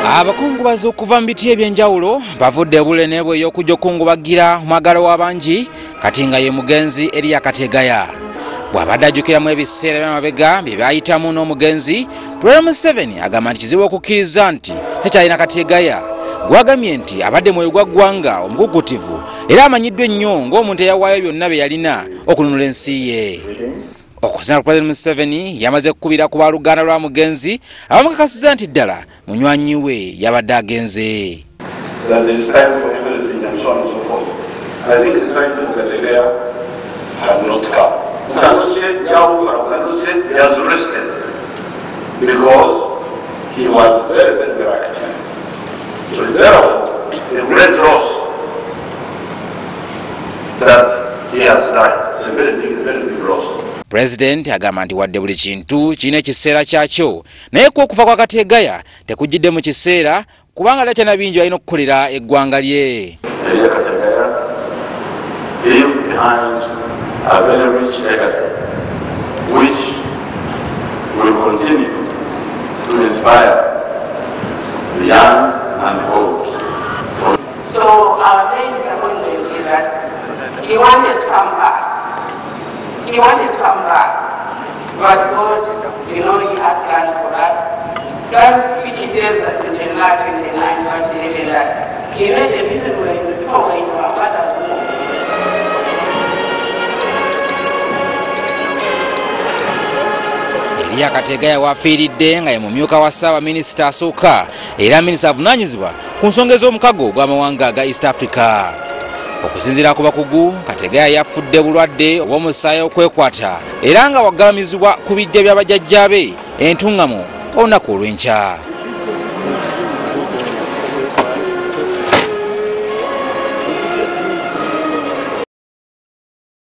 Abakungubazi okuva mu biti ebyenjawulo bavudde Bulene bw'ey'okujja okungubagira omwagalo w'abangi kati nga ye mugenzi Elia Kategaya bw'abadde ajjukiramu ebiseera by'amabega bye byayitamu n'omugenzi Yoweri Museveni agamba nti kizibu okukkiriza nti tekyalina Kategaya gw'agambye nti abadde mwoyo gwa ggwanga omukukutivu era amanyiddwa ennyo ng'omuntu eyawaayo byonna bye yalina okununula ensi ye. Okusinziira ku President Museveni yamaze kukubira ku baluganda lwa mugenzi abamukakasiza nti ddala munywanyi we yabadde agenze. President agamba nti wadde buli kintu kirina ekiseera kyakyo naye ku okufa kwa Kategaya tekujjidde mu kiseera kubanga takyana bingi alina okukolera eggwanga lye. Elia Kategaya leaves behind a very rich legacy which will continue to inspire the young and the old. So our main disappointment is that he wanted to come back. He wanted to come back, but God, you know, he has plans for us. Plans which he tells us in Jeremiah 29, verse 11, that he made a vision when before we were our father's womb. Elia Kategaya wafiiridde nga ye mumyuka wa Ssaabaminisita asooka era minisita avunaanyizibwa ku nsonga ez'omukago gw'amawanga aga East Africa. Okusinziira ku bakugu, Kategaya yafudde bulwadde obw'omusaayi okwekwata era nga wagalamizibwa ku bijja bya bajjajjaabe entuŋŋamu olunaku olw'enkya.